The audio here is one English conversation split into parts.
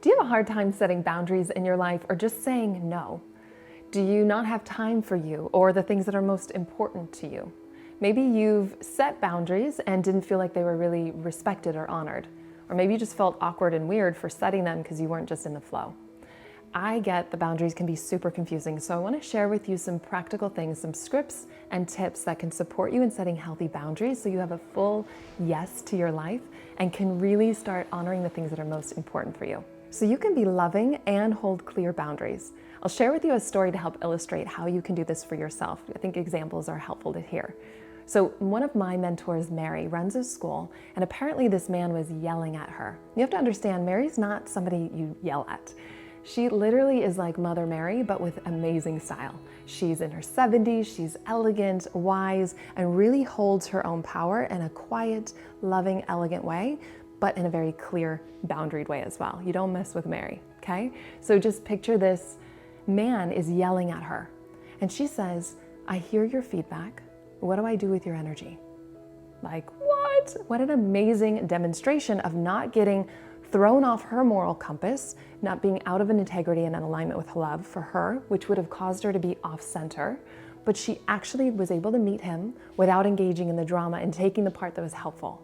Do you have a hard time setting boundaries in your life or just saying no? Do you not have time for you or the things that are most important to you? Maybe you've set boundaries and didn't feel like they were really respected or honored. Or maybe you just felt awkward and weird for setting them because you weren't just in the flow. I get the boundaries can be super confusing, so I want to share with you some practical things, some scripts and tips that can support you in setting healthy boundaries so you have a full yes to your life and can really start honoring the things that are most important for you. So you can be loving and hold clear boundaries. I'll share with you a story to help illustrate how you can do this for yourself. I think examples are helpful to hear. So one of my mentors, Mary, runs a school, and apparently this man was yelling at her. You have to understand, Mary's not somebody you yell at. She literally is like Mother Mary, but with amazing style. She's in her 70s, she's elegant, wise, and really holds her own power in a quiet, loving, elegant way, but in a very clear, boundaried way as well. You don't mess with Mary, okay? So just picture this man is yelling at her, and she says, "I hear your feedback. What do I do with your energy?" Like, what? What an amazing demonstration of not getting thrown off her moral compass, not being out of an integrity and an alignment with love for her, which would have caused her to be off center. But she actually was able to meet him without engaging in the drama and taking the part that was helpful.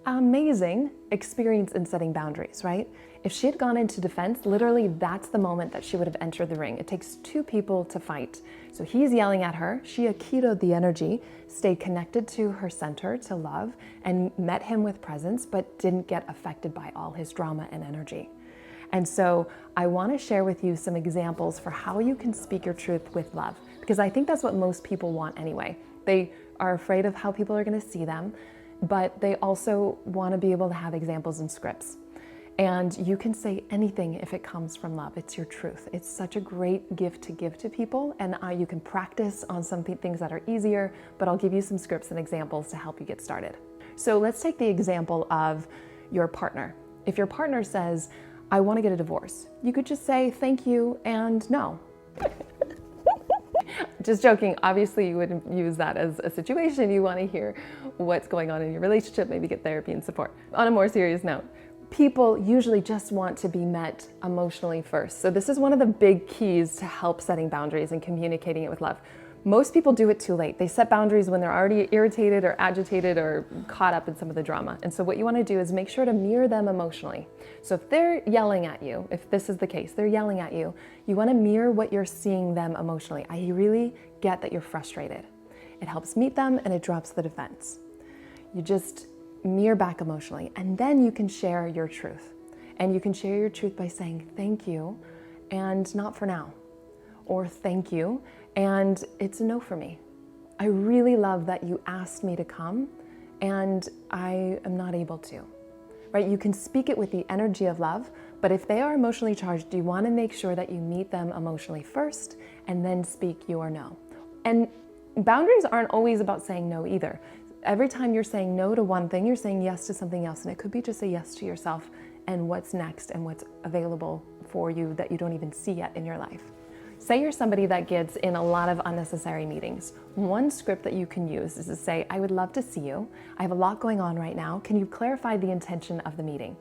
Amazing experience in setting boundaries, right? If she had gone into defense, literally that's the moment that she would have entered the ring. It takes two people to fight. So he's yelling at her. She Aikida'd the energy, stayed connected to her center, to love, and met him with presence, but didn't get affected by all his drama and energy. And so I want to share with you some examples for how you can speak your truth with love, because I think that's what most people want anyway. They are afraid of how people are going to see them, but they also want to be able to have examples and scripts. And you can say anything if it comes from love. It's your truth. It's such a great gift to give to people, and you can practice on some things that are easier, but I'll give you some scripts and examples to help you get started. So let's take the example of your partner. If your partner says, "I want to get a divorce," you could just say thank you and no. Just joking. Obviously, you wouldn't use that as a situation. You want to hear what's going on in your relationship, maybe get therapy and support. On a more serious note, people usually just want to be met emotionally first. So this is one of the big keys to help setting boundaries and communicating it with love. Most people do it too late. They set boundaries when they're already irritated or agitated or caught up in some of the drama. And so what you want to do is make sure to mirror them emotionally. So if they're yelling at you, if this is the case, they're yelling at you, you want to mirror what you're seeing them emotionally. I really get that you're frustrated. It helps meet them and it drops the defense. You just mirror back emotionally, and then you can share your truth. And you can share your truth by saying thank you and not for now, or thank you and it's a no for me. I really love that you asked me to come and I am not able to, right? You can speak it with the energy of love, but if they are emotionally charged, you want to make sure that you meet them emotionally first and then speak your no. And boundaries aren't always about saying no either. Every time you're saying no to one thing, you're saying yes to something else, and it could be just a yes to yourself and what's next and what's available for you that you don't even see yet in your life. Say you're somebody that gets in a lot of unnecessary meetings. One script that you can use is to say, "I would love to see you. I have a lot going on right now. Can you clarify the intention of the meeting?"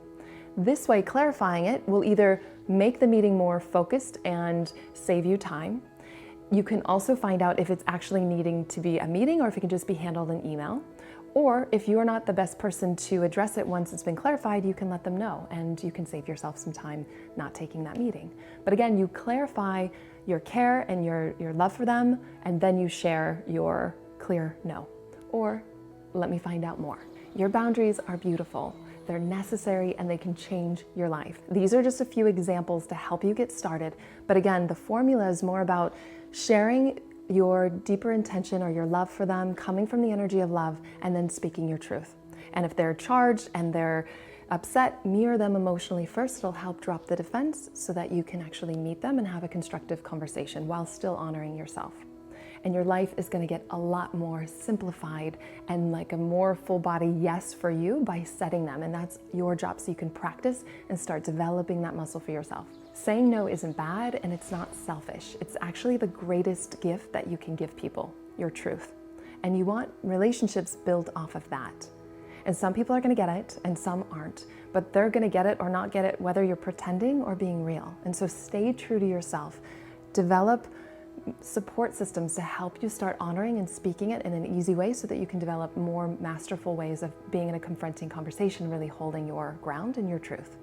This way, clarifying it will either make the meeting more focused and save you time. You can also find out if it's actually needing to be a meeting or if it can just be handled in email. Or if you're not the best person to address it once it's been clarified, you can let them know and you can save yourself some time not taking that meeting. But again, you clarify your care and your love for them, and then you share your clear no. Or let me find out more. Your boundaries are beautiful. They're necessary and they can change your life. These are just a few examples to help you get started. But again, the formula is more about sharing your deeper intention or your love for them, coming from the energy of love, and then speaking your truth. And if they're charged and they're upset, mirror them emotionally first. It'll help drop the defense so that you can actually meet them and have a constructive conversation while still honoring yourself. And your life is going to get a lot more simplified and like a more full body yes for you by setting them. And that's your job, so you can practice and start developing that muscle for yourself. Saying no isn't bad and it's not selfish. It's actually the greatest gift that you can give people, your truth. And you want relationships built off of that. And some people are going to get it and some aren't, but they're going to get it or not get it whether you're pretending or being real. And so stay true to yourself. Develop support systems to help you start honoring and speaking it in an easy way so that you can develop more masterful ways of being in a confronting conversation, really holding your ground and your truth.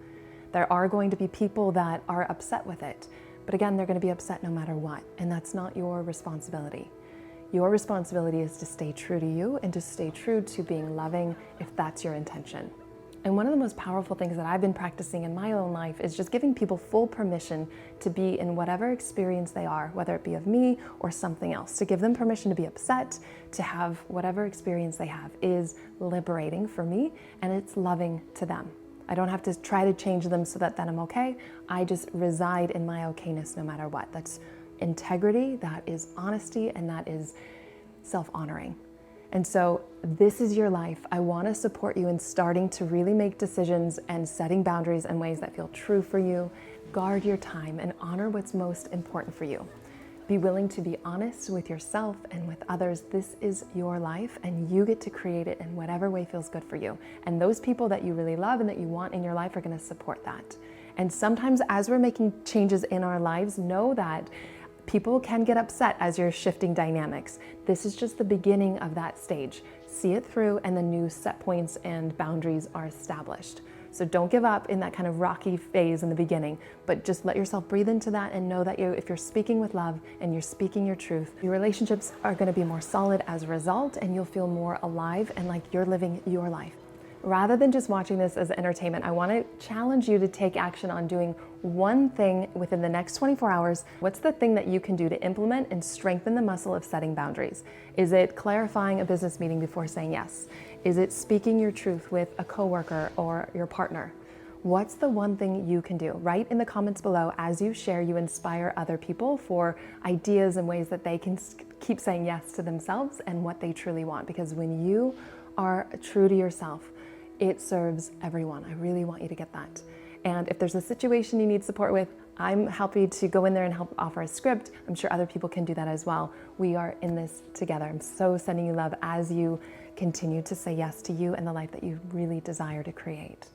There are going to be people that are upset with it, but again, they're going to be upset no matter what, and that's not your responsibility. Your responsibility is to stay true to you and to stay true to being loving if that's your intention. And one of the most powerful things that I've been practicing in my own life is just giving people full permission to be in whatever experience they are, whether it be of me or something else. To give them permission to be upset, to have whatever experience they have is liberating for me, and it's loving to them. I don't have to try to change them so that then I'm okay. I just reside in my okayness no matter what. That's integrity, that is honesty, and that is self-honoring. And so this is your life. I want to support you in starting to really make decisions and setting boundaries in ways that feel true for you. Guard your time and honor what's most important for you. Be willing to be honest with yourself and with others. This is your life and you get to create it in whatever way feels good for you. And those people that you really love and that you want in your life are going to support that. And sometimes as we're making changes in our lives, know that people can get upset as you're shifting dynamics. This is just the beginning of that stage. See it through and the new set points and boundaries are established. So don't give up in that kind of rocky phase in the beginning, but just let yourself breathe into that and know that if you're speaking with love and you're speaking your truth, your relationships are going to be more solid as a result and you'll feel more alive and like you're living your life. Rather than just watching this as entertainment, I want to challenge you to take action on doing one thing within the next 24 hours. What's the thing that you can do to implement and strengthen the muscle of setting boundaries? Is it clarifying a business meeting before saying yes? Is it speaking your truth with a coworker or your partner? What's the one thing you can do? Write in the comments below. As you share, you inspire other people for ideas and ways that they can keep saying yes to themselves and what they truly want. Because when you are true to yourself, it serves everyone. I really want you to get that. And if there's a situation you need support with, I'm happy to go in there and help offer a script. I'm sure other people can do that as well. We are in this together. I'm so sending you love as you continue to say yes to you and the life that you really desire to create.